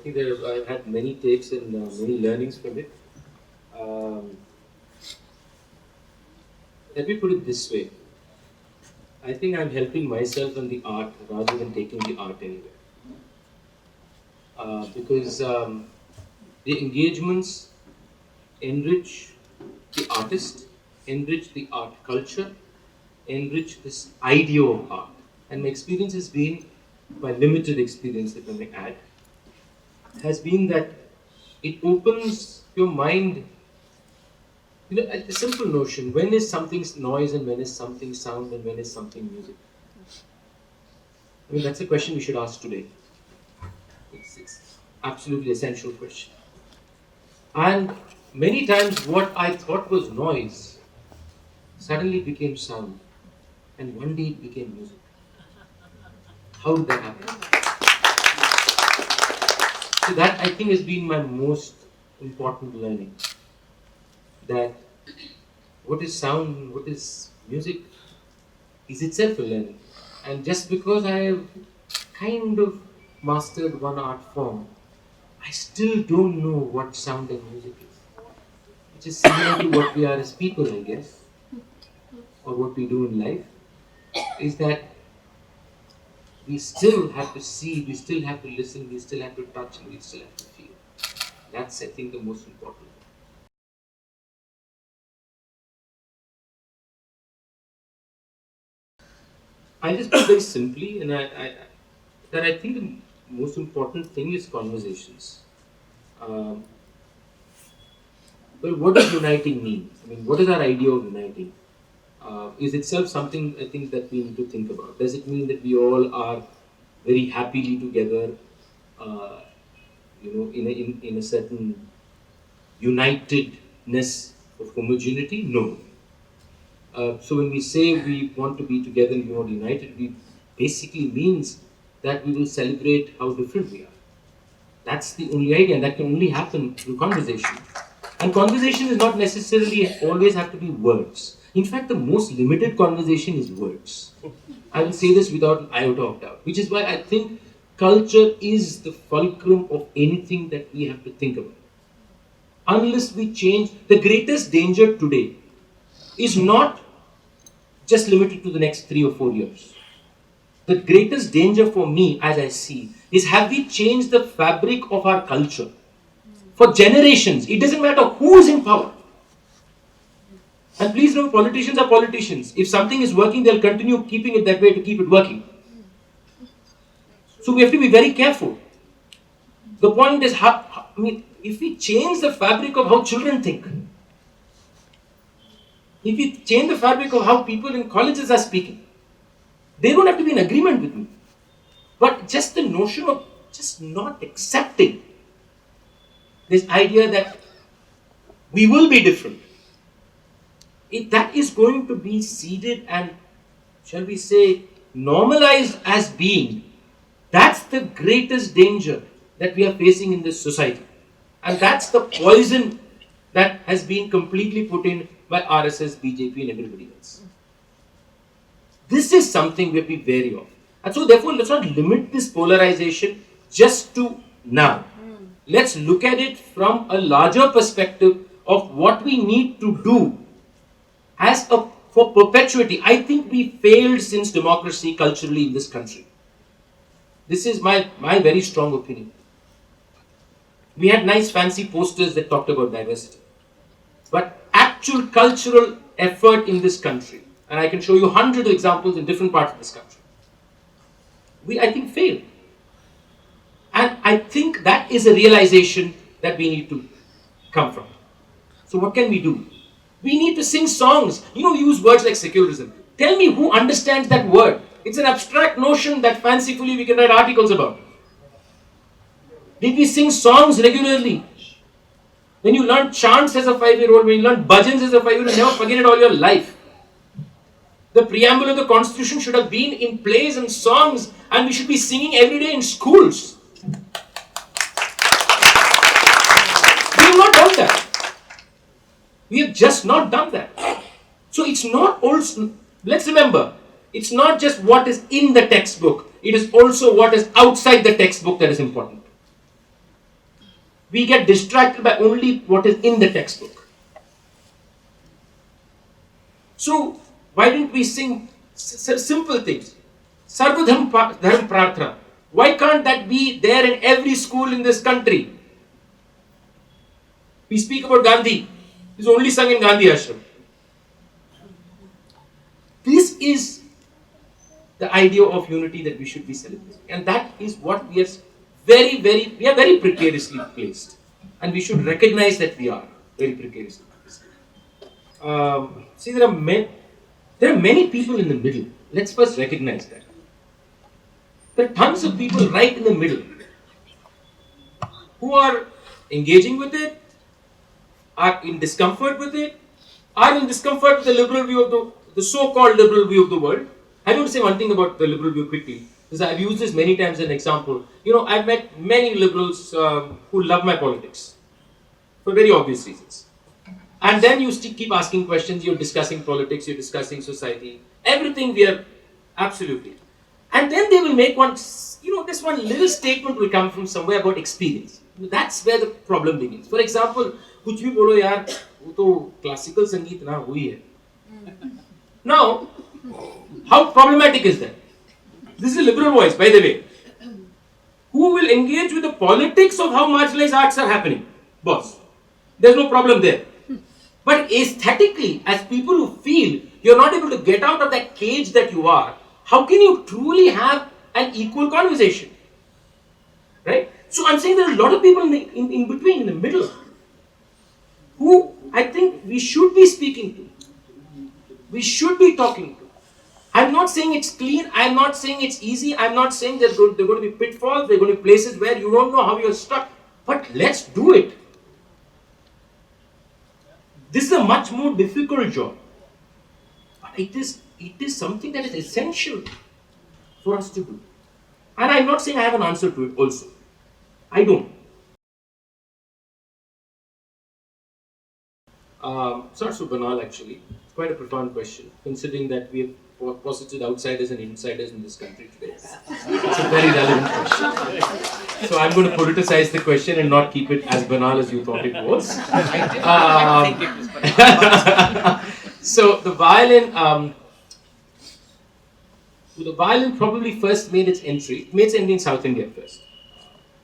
think I've had many takes and many learnings from it. Um, Let me put it this way. I think I'm helping myself and the art rather than taking the art anywhere. Because the engagements enrich the artist, enrich the art culture, enrich this idea of art. And my experience has been, my limited experience, if I may add, has been that it opens your mind. A simple notion: when is something noise and when is something sound and when is something music? I mean, that's a question we should ask today. It's absolutely essential question. And many times what I thought was noise suddenly became sound, and one day it became music. How did that happen? So that, I think, has been my most important learning. That what is sound, what is music, is itself a learning. And just because I have kind of mastered one art form, I still don't know what sound and music is. Which is similar to what we are as people, I guess, or what we do in life, is that we still have to see, we still have to listen, we still have to touch, and we still have to feel. That's, I think, the most important. I just put very simply, and that I think the most important thing is conversations. Um, well, what does uniting mean? I mean, what is our idea of uniting? Is itself something I think that we need to think about. Does it mean that we all are very happily together, uh, in a certain unitedness of homogeneity? No. So when we say we want to be together and we want united, we basically means that we will celebrate how different we are. That's the only idea, and that can only happen through conversation. And conversation is not necessarily always have to be words. In fact, the most limited conversation is words. I will say this without an iota of doubt, which is why I think culture is the fulcrum of anything that we have to think about. Unless we change, the greatest danger today is not just limited to the next 3 or 4 years. The greatest danger for me, as I see, is have we changed the fabric of our culture for generations? It doesn't matter who is in power. And please know, politicians are politicians. If something is working, they'll continue keeping it that way to keep it working. So we have to be very careful. The point is, if we change the fabric of how children think, if we change the fabric of how people in colleges are speaking, they don't have to be in agreement with me. But just the notion of just not accepting this idea that we will be different, that is going to be seeded and, shall we say, normalized as being. That's the greatest danger that we are facing in this society. And that's the poison that has been completely put in by RSS, BJP and everybody else. This is something we have to be wary of. And so therefore, let's not limit this polarization just to now. Let's look at it from a larger perspective of what we need to do for perpetuity. I think we failed since democracy culturally in this country. This is my very strong opinion. We had nice fancy posters that talked about diversity. But actual cultural effort in this country, and I can show you hundreds of examples in different parts of this country, we, I think, failed. And I think that is a realization that we need to come from. So what can we do? We need to sing songs. Use words like secularism. Tell me who understands that word. It's an abstract notion that fancifully we can write articles about. Did we sing songs regularly? When you learn chants as a 5-year-old, when you learn bhajans as a 5-year-old, you never forget it all your life. The preamble of the constitution should have been in plays and songs, and we should be singing every day in schools. We have not done that. We have just not done that. So it's not also, let's remember, it's not just what is in the textbook, it is also what is outside the textbook that is important. we get distracted by only what is in the textbook. So, why didn't we sing simple things? Sarvadharm Dharm Prarthana. Why can't that be there in every school in this country? We speak about Gandhi. It's only sung in Gandhi Ashram. This is the idea of unity that we should be celebrating. And that is what we are very precariously placed. And we should recognize that we are very precariously placed. See, there are many people in the middle. Let's first recognize that. There are tons of people right in the middle who are engaging with it, are in discomfort with it, are in discomfort with the liberal view of the so-called liberal view of the world. I want to say one thing about the liberal view quickly, because I've used this many times as an example. I've met many liberals who love my politics for very obvious reasons. And then you keep asking questions, you're discussing politics, you're discussing society, everything we are absolutely. And then they will make this one little statement will come from somewhere about experience. That's where the problem begins. For example, कुछ भी बोलो यार, वो तो classical संगीत ना हुई है. Now, how problematic is that? This is a liberal voice, by the way. Who will engage with the politics of how marginalized arts are happening? Boss. There's no problem there. But aesthetically, as people who feel you're not able to get out of that cage that you are, how can you truly have an equal conversation? Right? So I'm saying there are a lot of people in between, in the middle, who I think we should be speaking to. We should be talking to. I'm not saying it's clean. I'm not saying it's easy. I'm not saying there are going to be pitfalls. There are going to be places where you don't know how you're stuck. But let's do it. This is a much more difficult job. But it is something that is essential for us to do. And I'm not saying I have an answer to it also. I don't. It's not so banal actually. It's quite a profound question, considering that we have posited outsiders and insiders in this country today. It's a very relevant question. So I'm going to politicize the question and not keep it as banal as you thought it was. I think it was banal. So the violin probably first made its entry. It made its entry in South India first.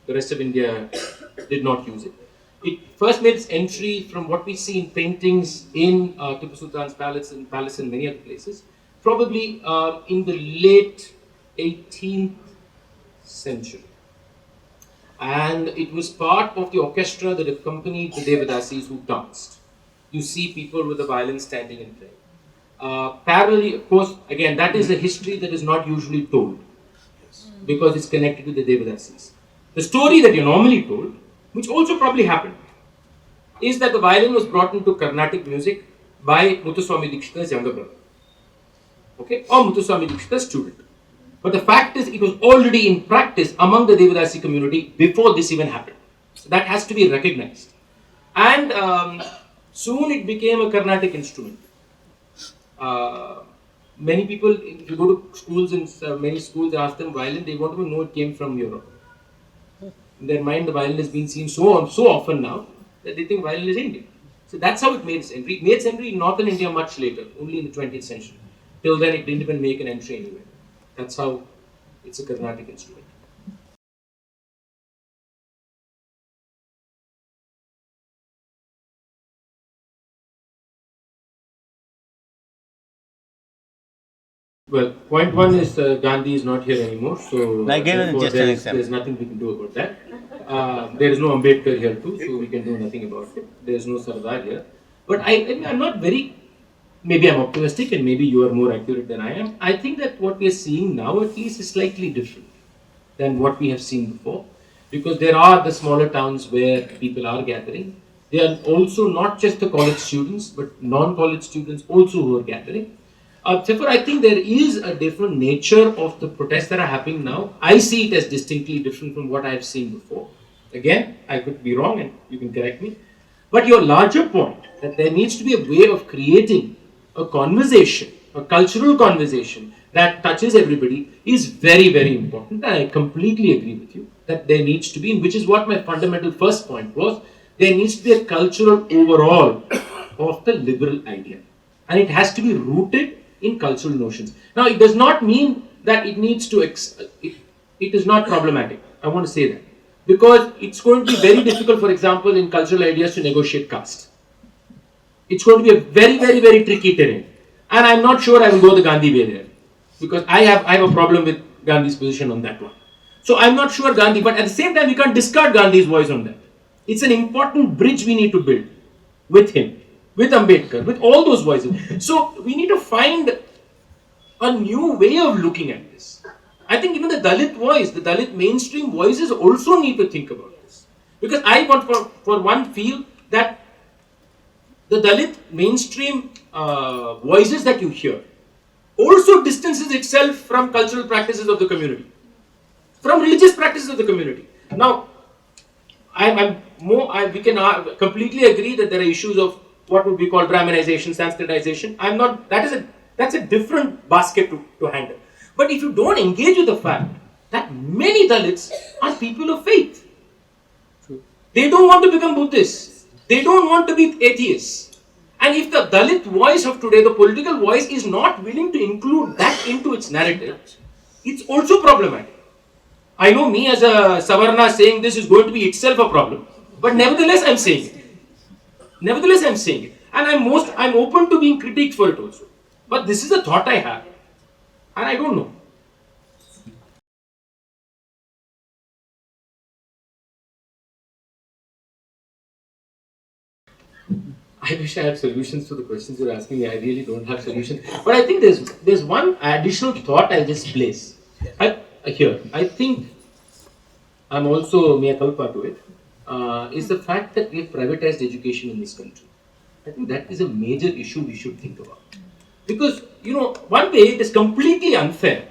The rest of India did not use it. It first made its entry from what we see in paintings in Tipu Sultan's palace and many other places, probably in the late 18th century. And it was part of the orchestra that accompanied the Devadasis who danced. You see people with the violin standing and playing. Parallelly, of course, again, that is a history that is not usually told because it's connected to the Devadasis. The story that you're normally told, which also probably happened, is that the violin was brought into Carnatic music by Muthuswami Dikshita's younger brother. Okay? Or Muthuswami Dikshita's student. But the fact is, it was already in practice among the Devadasi community before this even happened. So that has to be recognized. And soon it became a Carnatic instrument. Many people, if you go to schools, in many schools, ask them violin, they won't even know it came from Europe. In their mind, the violin has been seen so often now that they think violin is Indian. So that's how it made its entry. It made its entry in northern India much later, only in the 20th century. Till then, it didn't even make an entry anywhere. That's how it's a Carnatic instrument. Well, point one is Gandhi is not here anymore, so I gave it just an example. There's nothing we can do about that. There is no Ambedkar here too, so we can do nothing about it. There is no Sardar here. But I'm not very, maybe I'm optimistic and maybe you are more accurate than I am. I think that what we are seeing now at least is slightly different than what we have seen before. Because there are the smaller towns where people are gathering. They are also not just the college students, but non-college students also who are gathering. Therefore, I think there is a different nature of the protests that are happening now. I see it as distinctly different from what I have seen before. Again, I could be wrong and you can correct me. But your larger point, that there needs to be a way of creating a conversation, a cultural conversation that touches everybody, is very, very important. And I completely agree with you that there needs to be, which is what my fundamental first point was, there needs to be a cultural overhaul of the liberal idea. And it has to be rooted in cultural notions. Now, it does not mean that it needs to, it is not problematic. I want to say that. Because it's going to be very difficult, for example, in cultural ideas to negotiate caste. It's going to be a very, very, very tricky terrain. And I'm not sure I will go the Gandhi way there. Because I have a problem with Gandhi's position on that one. So I'm not sure Gandhi, but at the same time, we can't discard Gandhi's voice on that. It's an important bridge we need to build with him, with Ambedkar, with all those voices. So we need to find a new way of looking at this. I think even the Dalit voice, the Dalit mainstream voices also need to think about this. Because I want for one feel that the Dalit mainstream voices that you hear also distances itself from cultural practices of the community, from religious practices of the community. Now, we can completely agree that there are issues of what would be called Brahminization, Sanskritization. That's a different basket to handle. But if you don't engage with the fact that many Dalits are people of faith, they don't want to become Buddhists, they don't want to be atheists. And if the Dalit voice of today, the political voice, is not willing to include that into its narrative, it's also problematic. I know me as a Savarna saying this is going to be itself a problem, but nevertheless I'm saying it. Nevertheless I'm saying it. And I'm open to being critiqued for it also. But this is a thought I have. And I don't know. I wish I had solutions to the questions you're asking me. I really don't have solutions. But I think there's one additional thought I'll just place. I think I'm also mea culpa to it, is the fact that we have privatized education in this country. I think that is a major issue we should think about. Because, one way it is completely unfair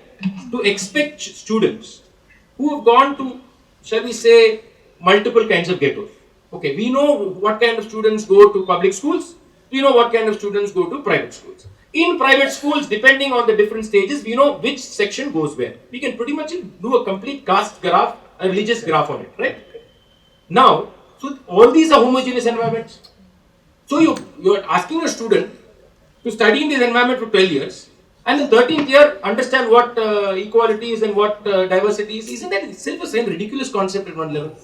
to expect students who have gone to, shall we say, multiple kinds of ghettos. Okay, we know what kind of students go to public schools, we know what kind of students go to private schools. In private schools, depending on the different stages, we know which section goes where. We can pretty much do a complete caste graph, a religious graph on it, right? Now, so all these are homogeneous environments. So you're asking a student to study in this environment for 12 years, and in 13th year understand what equality is and what diversity is. Isn't that itself a same ridiculous concept at one level?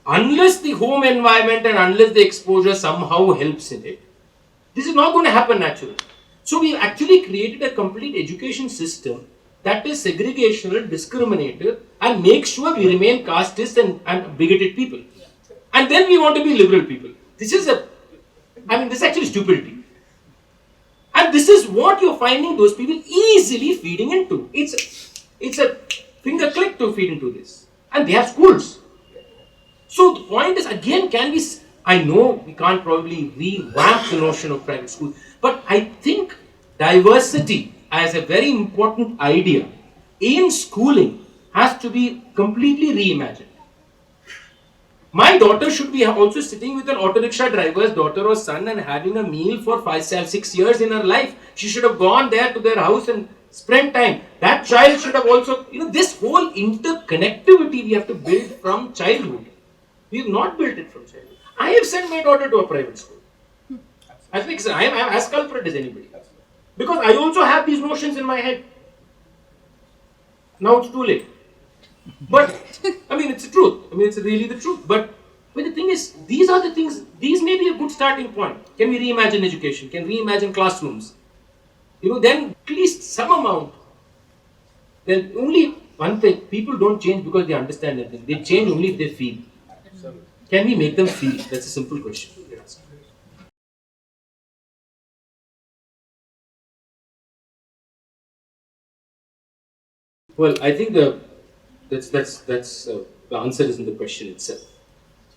Unless the home environment and unless the exposure somehow helps in it, this is not going to happen naturally. So we actually created a complete education system that is segregational, discriminative, and makes sure we remain casteist and bigoted people. And then we want to be liberal people. This is actually stupidity. And this is what you're finding those people easily feeding into. It's a finger click to feed into this. And they have schools. So the point is, again, I know we can't probably revamp the notion of private school, but I think diversity as a very important idea in schooling has to be completely reimagined. My daughter should be also sitting with an auto rickshaw driver's daughter or son and having a meal for 6 years in her life. She should have gone there to their house and spent time. That child should have also, this whole interconnectivity we have to build from childhood. We have not built it from childhood. I have sent my daughter to a private school. I think I am as culprit as anybody. Because I also have these notions in my head. Now it's too late. But, it's the truth. It's really the truth. But the thing is, these are the things, these may be a good starting point. Can we reimagine education? Can we reimagine classrooms? Then at least some amount. Then only one thing, people don't change because they understand anything. They change only if they feel. Can we make them feel? That's a simple question. Well, I think the answer is in the question itself.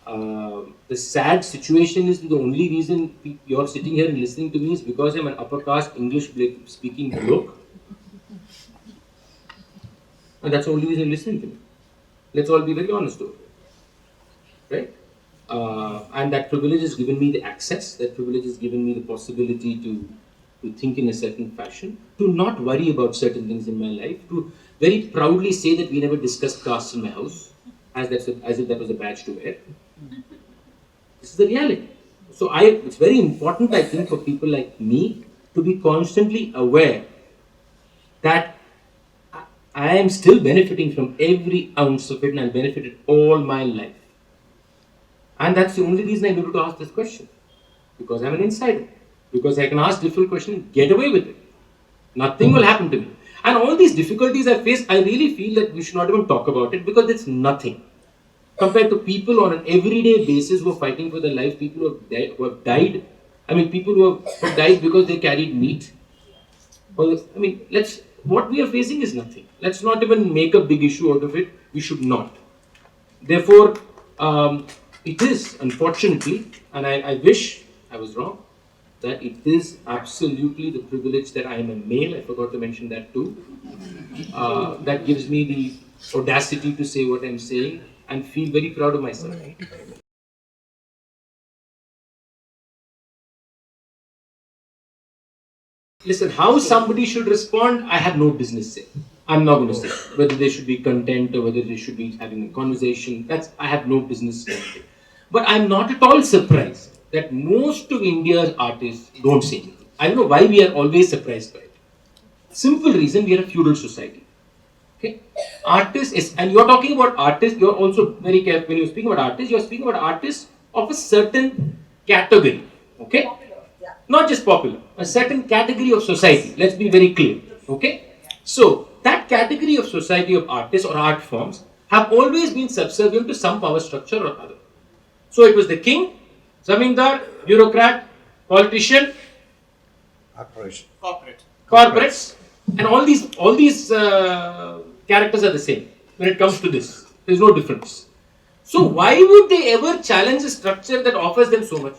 The sad situation is the only reason you're sitting here and listening to me is because I'm an upper caste English speaking bloke. And that's the only reason you're listening to me. Let's all be very honest over it. Right? And that privilege has given me the access, that privilege has given me the possibility to to think in a certain fashion, to not worry about certain things in my life, to very proudly say that we never discussed caste in my house, as if that was a badge to wear. This is the reality. So it's very important, I think, for people like me to be constantly aware that I am still benefiting from every ounce of it, and I've benefited all my life. And that's the only reason I'm able to ask this question. Because I'm an insider. Because I can ask difficult questions and get away with it. Nothing will happen to me. And all these difficulties I face, I really feel that we should not even talk about it because it's nothing. Compared to people on an everyday basis who are fighting for their life, people who have died. I mean, people who have died because they carried meat. What we are facing is nothing. Let's not even make a big issue out of it. We should not. Therefore, it is, unfortunately, and I wish I was wrong, that it is absolutely the privilege that I am a male. I forgot to mention that too. That gives me the audacity to say what I'm saying and feel very proud of myself. Listen, how somebody should respond, I have no business saying. I'm not going to say whether they should be content or whether they should be having a conversation. I have no business saying. But I'm not at all surprised that most of India's artists don't say anything. I don't know why we are always surprised by it. Simple reason, we are a feudal society. Okay, artists and you're talking about artists. You're also very careful when you speak about artists. You're speaking about artists of a certain category. Okay. Not just popular, a certain category of society. Let's be very clear. Okay? So, that category of society of artists or art forms have always been subservient to some power structure or other. So, it was the king, zamindar, bureaucrat, politician, corporates, and all these characters are the same when it comes to this. There is no difference. So, why would they ever challenge a structure that offers them so much?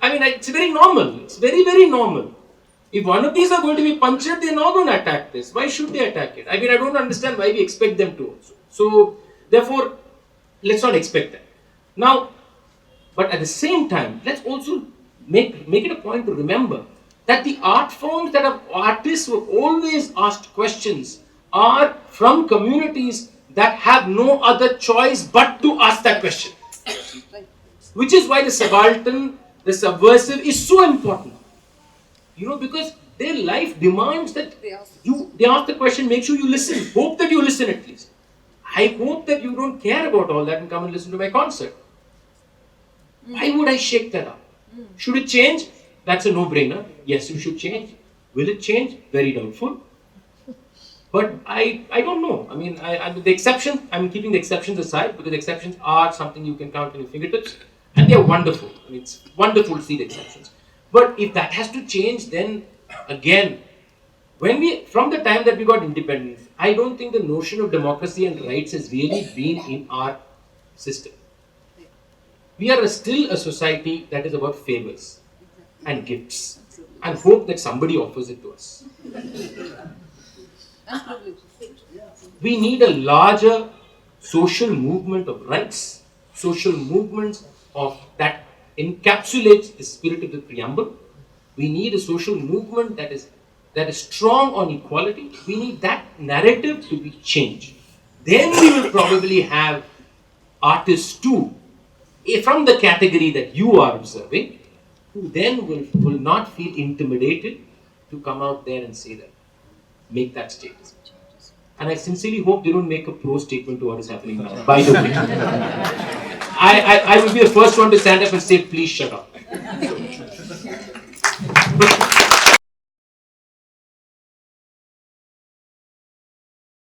I mean, it's very normal. It's very, very normal. If one of these are going to be punctured, they're not going to attack this. Why should they attack it? I mean, I don't understand why we expect them to also. So, therefore, let's not expect that. Now, but at the same time, let's also make it a point to remember that the art forms that are artists who have always asked questions are from communities that have no other choice but to ask that question. Which is why the subaltern, the subversive is so important. Because their life demands that they ask the question, make sure you listen. Hope that you listen at least. I hope that you don't care about all that and come and listen to my concert. Why would I shake that up? Should it change? That's a no-brainer. Yes, you should change. Will it change? Very doubtful. But I don't know. I mean, the exception, I'm keeping the exceptions aside because exceptions are something you can count on your fingertips. And they are wonderful. I mean, it's wonderful to see the exceptions. But if that has to change, then again, from the time that we got independence, I don't think the notion of democracy and rights has really been in our system. We are still a society that is about favors and gifts and hope that somebody offers it to us. We need a larger social movement of rights, social movements of that encapsulates the spirit of the preamble. We need a social movement that is strong on equality. We need that narrative to be changed. Then we will probably have artists too, from the category that you are observing, who then will not feel intimidated to come out there and say that, make that statement. And I sincerely hope they don't make a pro statement to what is happening now. By the way, I will be the first one to stand up and say, please shut up.